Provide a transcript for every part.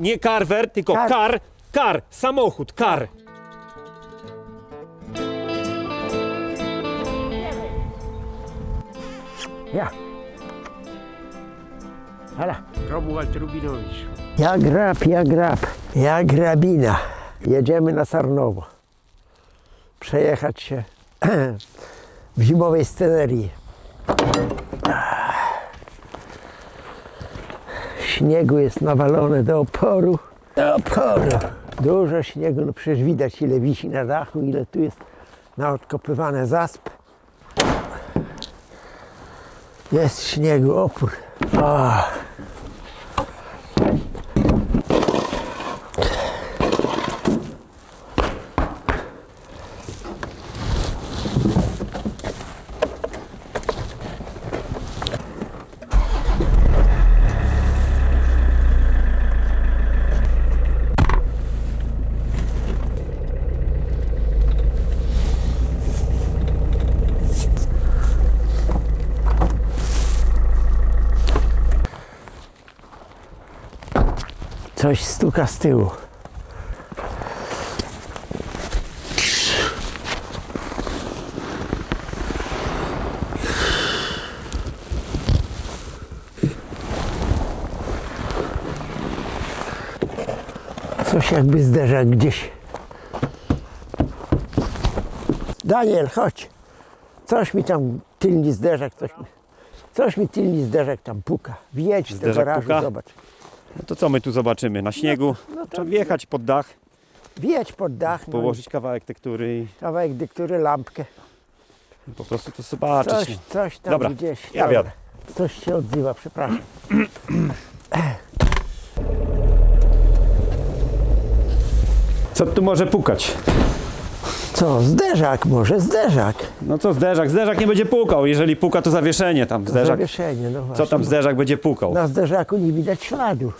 nie karwer, tylko kar, samochód, kar. Ja. Hala. Romuald Rubinowicz. Ja grabina. Jedziemy na Sarnowo. Przejechać się w zimowej scenerii. Śniegu jest nawalone do oporu. Dużo śniegu, no przecież widać ile wisi na dachu, ile tu jest naodkopywane zasp. Jest śniegu opór. Coś stuka z tyłu. Coś jakby zderzak gdzieś. Daniel, chodź. Coś mi tam tylny zderzak, coś mi tylny zderzak tam puka. Wjedź z tego Zderzak garażu, puka? zobacz. No to co my tu zobaczymy? Na śniegu trzeba wjechać pod dach, Wjedź pod dach, położyć kawałek tektury i kawałek dyktury, lampkę. po prostu to zobaczyć. Coś tam Dobra, gdzieś. ja Dobra. wiadę. Coś się odzywa, przepraszam. Co tu może pukać? Co? Zderzak może, zderzak. No co zderzak? Zderzak nie będzie pukał. Jeżeli puka, to zawieszenie tam. Zderzak. Zawieszenie, no właśnie. Co tam zderzak będzie pukał? Na zderzaku nie widać śladu.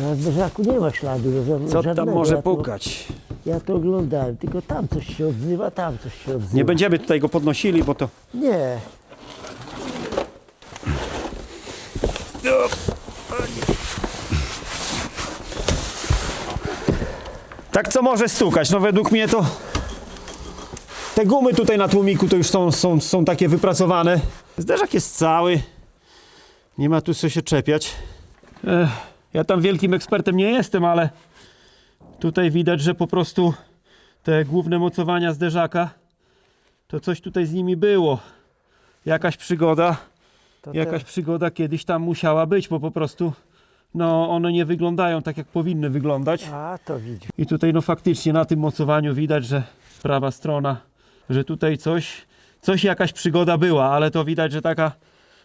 Na zderzaku nie ma śladu. Co żadnego. tam może pukać? Ja to oglądałem, tylko tam coś się odzywa, tam coś się odzywa. Nie będziemy tutaj go podnosili, bo to... Nie. Tak co może stukać? No według mnie to... Te gumy tutaj na tłumiku to już są takie wypracowane. Zderzak jest cały. Nie ma tu co się czepiać. Ja tam wielkim ekspertem nie jestem, ale tutaj widać, że po prostu te główne mocowania zderzaka, to coś tutaj z nimi było. Jakaś przygoda. Jakaś przygoda kiedyś tam musiała być, bo po prostu no one nie wyglądają tak, jak powinny wyglądać. A, to widzisz. I tutaj no faktycznie na tym mocowaniu widać, że prawa strona, że tutaj coś jakaś przygoda była, ale to widać, że taka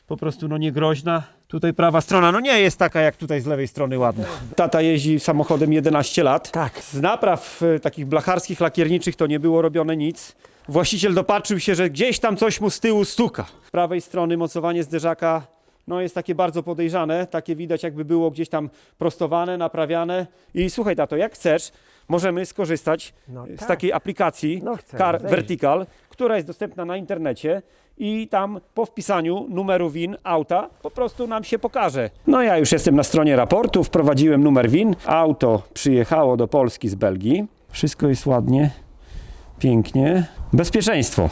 po prostu no niegroźna. Tutaj prawa strona no nie jest taka jak tutaj z lewej strony ładna. Tata jeździ samochodem 11 lat. Tak. Z napraw takich blacharskich, lakierniczych to nie było robione nic. Właściciel dopatrzył się, że gdzieś tam coś mu z tyłu stuka. Z prawej strony mocowanie zderzaka no jest takie bardzo podejrzane, takie widać jakby było gdzieś tam prostowane, naprawiane. I słuchaj tato, jak chcesz, możemy skorzystać z tak. takiej aplikacji No chcę, Car weź. Vertical, która jest dostępna na internecie i tam po wpisaniu numeru VIN auta po prostu nam się pokaże. No ja już jestem na stronie raportu, wprowadziłem numer VIN, auto przyjechało do Polski z Belgii, wszystko jest ładnie, pięknie. Bezpieczeństwo.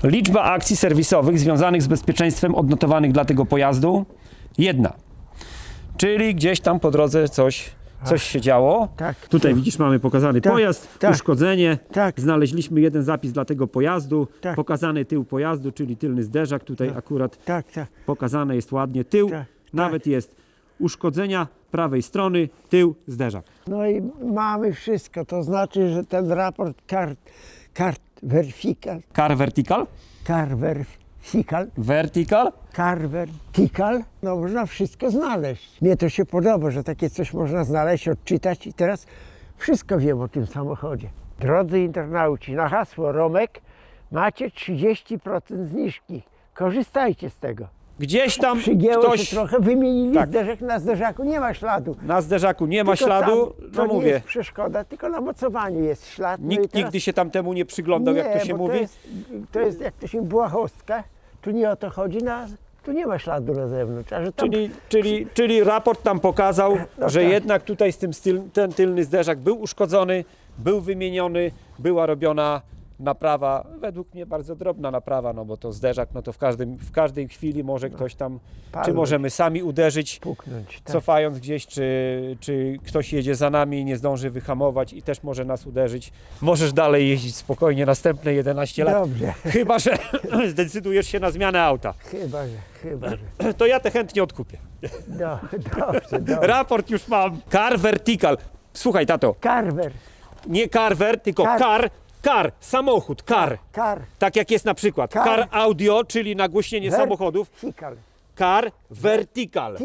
Liczba akcji serwisowych związanych z bezpieczeństwem odnotowanych dla tego pojazdu 1. Czyli gdzieś tam po drodze coś się działo. Tak. Tutaj widzisz, mamy pokazany Tak, pojazd, tak. uszkodzenie. Tak. Znaleźliśmy jeden zapis dla tego pojazdu. Tak. Pokazany tył pojazdu, czyli tylny zderzak. Tutaj akurat Tak. pokazane jest ładnie tył. Tak, Nawet jest uszkodzenia prawej strony, tył, zderzak. No i mamy wszystko, to znaczy, że ten raport Vertical, Car Vertical? no można wszystko znaleźć. Mnie to się podoba, że takie coś można znaleźć, odczytać i teraz wszystko wiem o tym samochodzie. Drodzy internauci, na hasło Romek macie 30% zniżki. Korzystajcie z tego. Gdzieś tam Przygięło ktoś się trochę, wymienili Tak. zderzak, na zderzaku nie ma śladu. na zderzaku nie ma Tylko śladu. tam, No to nie mówię, jest przeszkoda, tylko na mocowaniu jest ślad. No i nikt teraz... nigdy się tam temu nie przyglądał, jak to się bo mówi. To jest jak to się błahostka. Tu nie o to chodzi, Tu nie ma śladu na zewnątrz, a że tam... Czyli raport tam pokazał, No że tak. jednak tutaj z tym ten tylny zderzak był uszkodzony, był wymieniony, była robiona naprawa, według mnie bardzo drobna naprawa, no bo to zderzak, no to w każdej chwili może ktoś tam, czy Palnąć. możemy sami uderzyć, Puknąć, tak. cofając gdzieś, czy ktoś jedzie za nami i nie zdąży wyhamować i też może nas uderzyć. Możesz dalej jeździć spokojnie następne 11 lat, Dobrze, chyba że zdecydujesz się na zmianę auta. chyba, że. To ja te chętnie odkupię. No, dobrze. Raport już mam. Car vertical. Słuchaj, tato, Carver, nie carver, tylko car, samochód, car. Tak jak jest na przykład Car. car audio, czyli nagłośnienie samochodów. Tikal, Car vertical.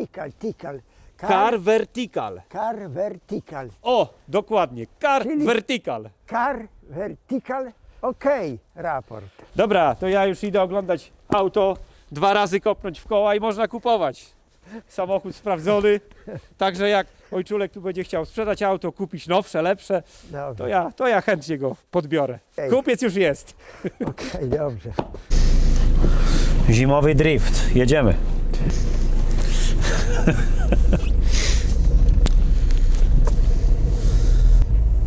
tikal. Car vertical. Car vertical. O, dokładnie. Car Czyli- vertical. Car vertical. Okej, raport. Dobra, to ja już idę oglądać auto, 2 razy kopnąć w koła i można kupować. Samochód sprawdzony. Także jak ojczulek tu będzie chciał sprzedać auto, kupić nowsze, lepsze, Dobrze. to ja chętnie go podbiorę. Ej. Kupiec już jest. Okej, dobrze. Zimowy drift. Jedziemy.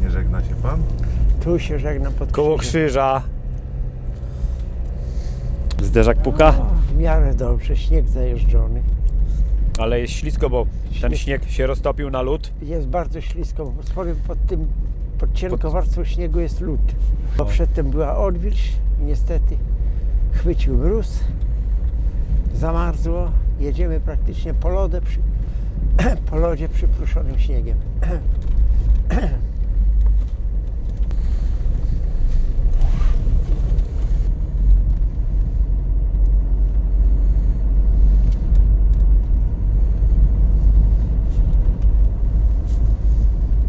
Nie żegna się pan? Tu się żegnam pod Koło krzyżem. krzyża. Zderzak puka, O, w miarę dobrze, śnieg zajeżdżony. ale jest ślisko, bo ten śnieg się roztopił na lód. Jest bardzo ślisko, bo pod cienką warstwą śniegu jest lód. Bo przedtem była odwilż i niestety chwycił mróz, zamarzło, jedziemy praktycznie po po lodzie przypruszonym śniegiem.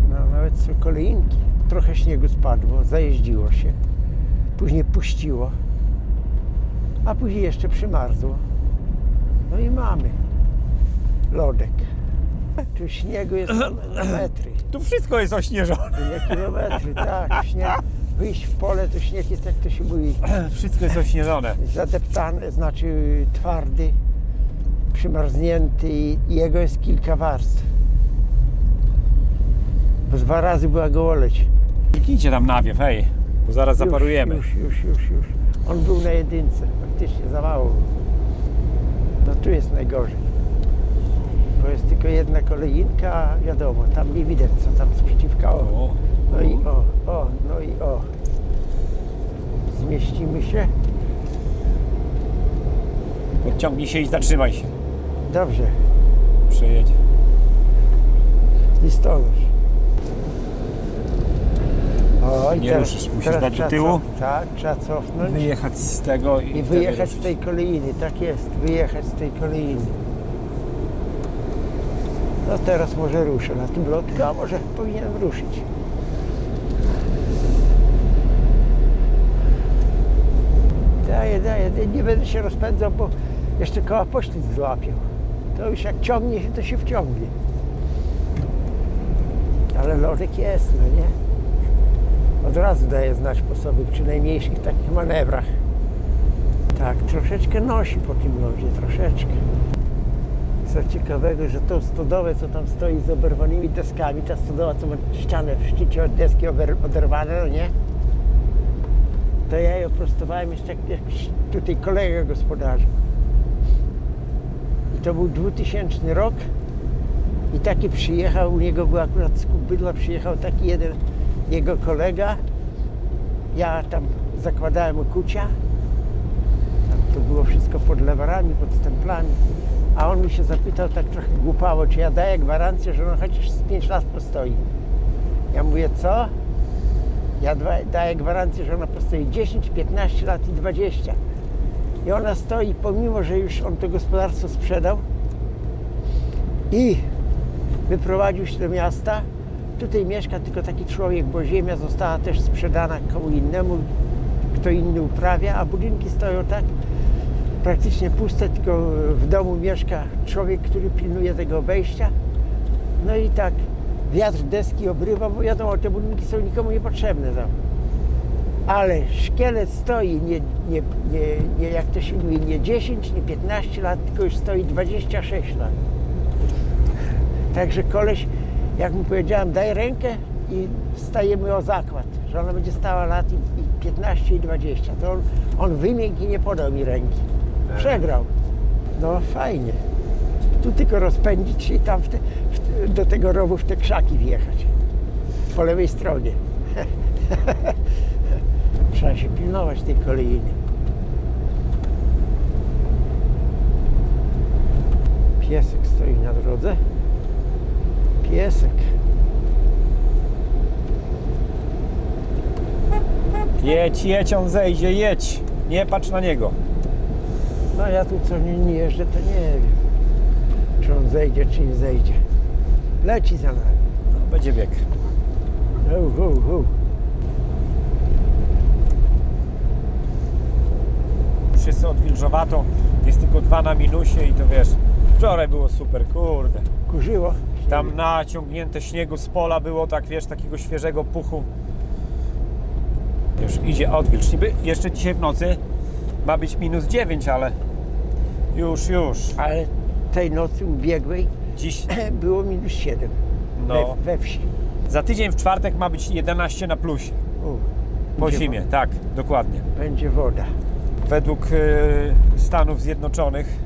No, nawet są kolejnki. Trochę śniegu spadło, zajeździło się, później puściło, a później jeszcze przymarzło. No i mamy lodek. Tu śniegu jest na metry, Tu wszystko jest ośnieżone. nie kilometry, tak. Śnieg, wyjść w pole, to śnieg jest, jak to się mówi, Wszystko jest ośnieżone. zadeptany, znaczy twardy, przymarznięty i jego jest kilka warstw. Bo 2 razy była gołoleć. Kliknijcie tam nawiew, hej, bo zaraz zaparujemy. Już. On był na jedynce, faktycznie za mało. No tu jest najgorzej. Bo jest tylko jedna kolejinka, a wiadomo, tam nie widać co tam sprzeciwka. O. No i o. Zmieścimy się. Podciągnij się i zatrzymaj się. Dobrze, Przejedź. listonosz. O, i Nie teraz- ruszysz, musisz teraz dać do trzeba tyłu. Tak, trzeba cofnąć. Wyjechać z tego I wtedy wyjechać z ruszyć. tej kolejny, tak jest, wyjechać z tej kolejny. No teraz może ruszę na tym lotku, a może powinienem ruszyć. Daję, nie będę się rozpędzał, bo jeszcze koła poślizg złapią. To już jak ciągnie się, to się wciągnie. Ale lodek jest, no nie? Od razu daje znać po sobie przy najmniejszych takich manewrach. Tak, troszeczkę nosi po tym lodzie, troszeczkę. Co ciekawego, że tą stodołę, co tam stoi z oberwanymi deskami, ta stodoła, co ma ścianę w szczycie od deski oderwane, no nie? To ja ją prostowałem jeszcze jak jakiś tutaj kolega gospodarza. I to był 2000 rok i taki przyjechał, u niego był akurat skup bydła, przyjechał taki jeden jego kolega. Ja tam zakładałem okucia. Tam to było wszystko pod lewarami, pod stemplami. A on mi się zapytał tak trochę głupawo, czy ja daję gwarancję, że on chociaż z 5 lat postoi. Ja mówię, co? Ja daję gwarancję, że ona postoi 10, 15 lat i 20. I ona stoi, pomimo że już on to gospodarstwo sprzedał i wyprowadził się do miasta. Tutaj mieszka tylko taki człowiek, bo ziemia została też sprzedana komu innemu, kto inny uprawia, a budynki stoją tak praktycznie puste, tylko w domu mieszka człowiek, który pilnuje tego obejścia. No i tak wiatr deski obrywa, bo wiadomo, te budynki są nikomu niepotrzebne tam. Ale szkielet stoi nie jak to się mówi, nie 10, nie 15 lat, tylko już stoi 26 lat. Także koleś, jak mu powiedziałem, daj rękę i stajemy o zakład, że ona będzie stała lat i 15 i 20. To on wymiękł i nie podał mi ręki. Przegrał. No fajnie. Tu tylko rozpędzić się i tam do tego rowu w te krzaki wjechać. Po lewej stronie. Trzeba się pilnować tej kolejny. Piesek stoi na drodze. Piesek. Jedź, on zejdzie, jedź. Nie patrz na niego. No ja tu co nie jeżdżę, to nie wiem, czy on zejdzie, czy nie zejdzie. Leci za nami. No, będzie bieg. Wszyscy odwilżowato, jest tylko 2 na minusie i to wiesz, wczoraj było super, kurde. Kurzyło. Tam naciągnięte śniegu z pola było, tak wiesz, takiego świeżego puchu. Już idzie odwilż. Niby jeszcze dzisiaj w nocy ma być -9, ale już. Ale tej nocy ubiegłej Dziś, było -7 no, we wsi. za tydzień w czwartek ma być 11 na plusie. Po Będzie zimie, tak, dokładnie. Będzie woda. Według Stanów Zjednoczonych,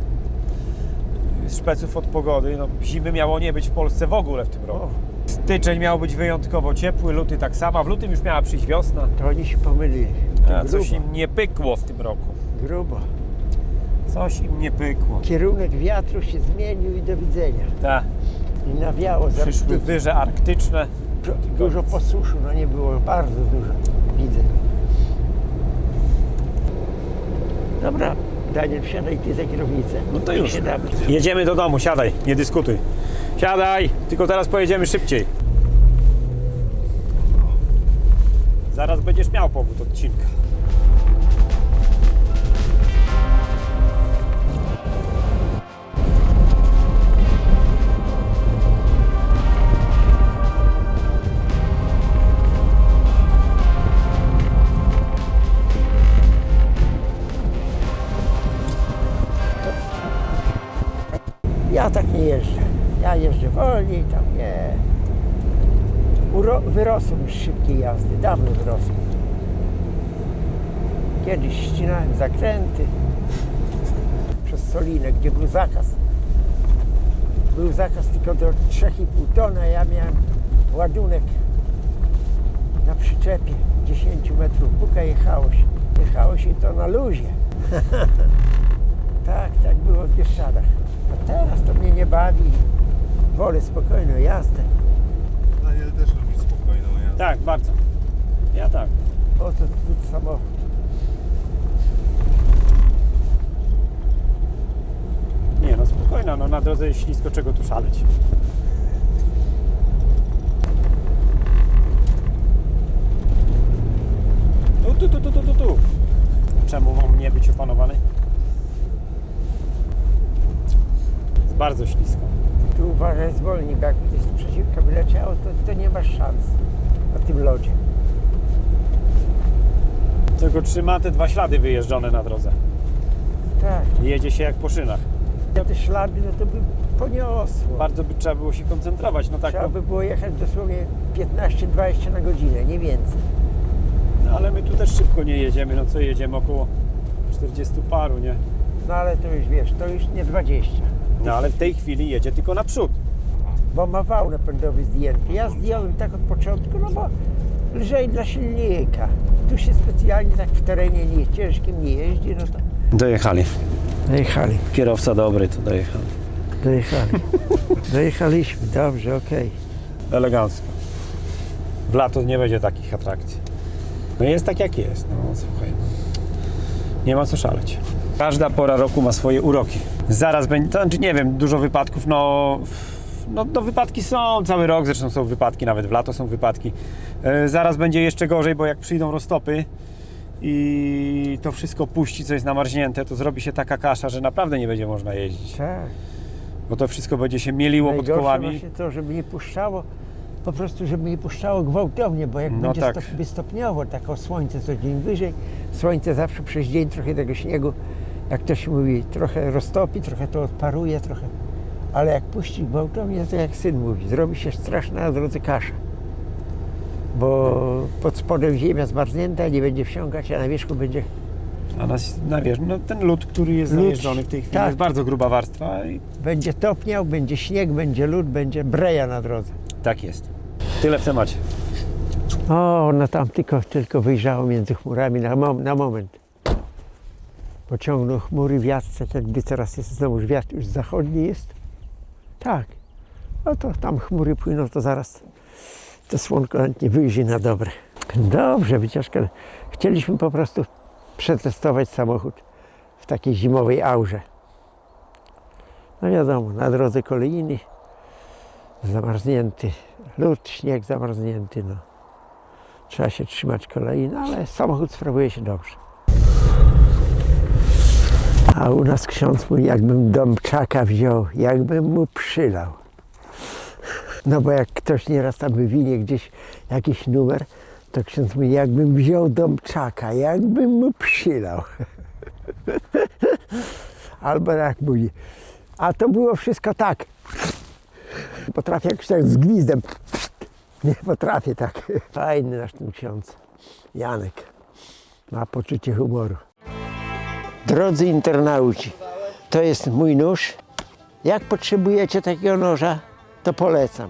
szpeców od pogody, no, zimy miało nie być w Polsce w ogóle w tym roku. O, Styczeń miał być wyjątkowo ciepły, luty tak samo, w lutym już miała przyjść wiosna. to oni się pomylili. A coś Grubo. im nie pykło w tym roku. Grubo. Coś im nie pykło. Kierunek wiatru się zmienił i do widzenia. Tak, I nawiało za przyszły ptyki. wyże arktyczne. Dużo posuszu, no nie było, bardzo dużo. Widzę. Dobra, Daniel, wsiadaj ty za kierownicę. No to I już. siadamy. Jedziemy do domu, siadaj, nie dyskutuj. Siadaj, tylko teraz pojedziemy szybciej. Zaraz będziesz miał powód odcinka. Ja tak nie jeżdżę. Ja jeżdżę wolniej, tam nie. Wyrosłem już szybkiej jazdy, dawno wyrosłem. Kiedyś ścinałem zakręty przez Solinę, gdzie był zakaz. Był zakaz tylko do 3,5 tony, a ja miałem ładunek na przyczepie 10 metrów buka, jechało się. Jechało się to na luzie. Tak było w Bieszczadach. A teraz to mnie nie bawi. Wolę spokojną jazdę. Daniel też lubi spokojną jazdę. Tak, bardzo. Ja tak. Po co tu samochód? Nie no, spokojna, no na drodze jest ślisko, czego tu szaleć. Tu. Czemu mam nie być opanowany? Jest bardzo ślisko. Tu uważaj, zwolnij, bo jak gdzieś z przeciwka wyleciało, to nie masz szans na tym lodzie. Tylko trzyma te 2 ślady wyjeżdżone na drodze. Tak, Jedzie się jak po szynach. te ślady, no to by poniosło. Bardzo by trzeba było się koncentrować, no tak. Trzeba by było jechać dosłownie 15-20 na godzinę, nie więcej. No, ale my tu też szybko nie jedziemy, no co jedziemy około 40 paru, nie? No ale to już wiesz, to już nie 20. No ale w tej chwili jedzie tylko naprzód. Bo ma wał napędowy zdjęty. Ja zdjąłem tak od początku, no bo lżej dla silnika. Tu się specjalnie tak w terenie ciężkim nie jeździ, no to... Dojechali. Dojechali. Kierowca dobry, to dojechał. Dojechaliśmy, dobrze, okej. Elegancko. W lato nie będzie takich atrakcji. No jest tak jak jest, no słuchaj. Nie ma co szaleć. Każda pora roku ma swoje uroki. Zaraz będzie, to znaczy nie wiem, dużo wypadków, no wypadki są cały rok, zresztą są wypadki, nawet w lato są wypadki. Zaraz będzie jeszcze gorzej, bo jak przyjdą roztopy i to wszystko puści, co jest namarznięte, to zrobi się taka kasza, że naprawdę nie będzie można jeździć. Tak. Bo to wszystko będzie się mieliło pod Najgorsze kołami. właśnie to, żeby nie puszczało, po prostu, żeby nie puszczało gwałtownie, bo jak No będzie tak. stopniowo, tak o słońce co dzień wyżej, słońce zawsze przez dzień trochę tego śniegu, jak to się mówi, trochę roztopi, trochę to odparuje, trochę. Ale jak puści gwałtownie, to jak syn mówi, zrobi się straszna na drodze kasza. Bo pod spodem ziemia zmarznięta, nie będzie wsiąkać, a na wierzchu będzie A no ten lód, który jest Lód, zajeżdżony w tej chwili, tak. jest bardzo gruba warstwa i będzie topniał, będzie śnieg, będzie lód, będzie breja na drodze. tak jest. Tyle w temacie. O, no tam tylko wyjrzało między chmurami na moment. Pociągnął chmury, wiatr, tak jakby teraz jest znowuż wiatr, już zachodni jest. Tak. No to tam chmury płyną, to zaraz to słonko nawet nie wyjrzy na dobre. Dobrze, wycieczka. Chcieliśmy po prostu przetestować samochód w takiej zimowej aurze. No wiadomo, na drodze kolejny zamarznięty lód, śnieg zamarznięty, no. Trzeba się trzymać kolei, no ale samochód sprawuje się dobrze. A u nas ksiądz mówi, jakbym Dąbczaka wziął, jakbym mu przylał. No bo jak ktoś nieraz tam wywinie gdzieś jakiś numer, to ksiądz mówi, jakbym wziął Dąbczaka, jakbym mu przylał. Albo jak mówi, a to było wszystko tak. Potrafię jakoś tak z gwizdem. Nie potrafię tak. Fajny nasz ten ksiądz, Janek. Ma poczucie humoru. Drodzy internauci, to jest mój nóż. Jak potrzebujecie takiego noża, to polecam.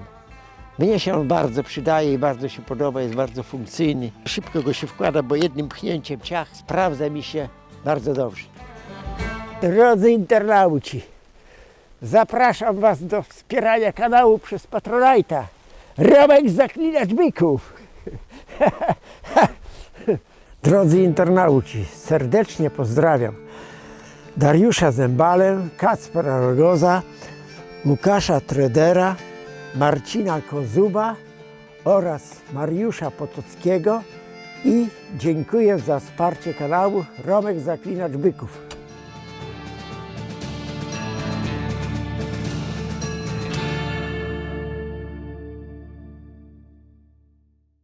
Mnie się on bardzo przydaje i bardzo się podoba, jest bardzo funkcyjny. Szybko go się wkłada, bo jednym pchnięciem ciach sprawdza mi się bardzo dobrze. Drodzy internauci, zapraszam Was do wspierania kanału przez Patronite'a. Romek Zaklinacz Byków. Drodzy internauci, serdecznie pozdrawiam Dariusza Zembalę, Kacpra Rogoza, Łukasza Tredera, Marcina Kozuba oraz Mariusza Potockiego i dziękuję za wsparcie kanału Romek Zaklinacz Byków.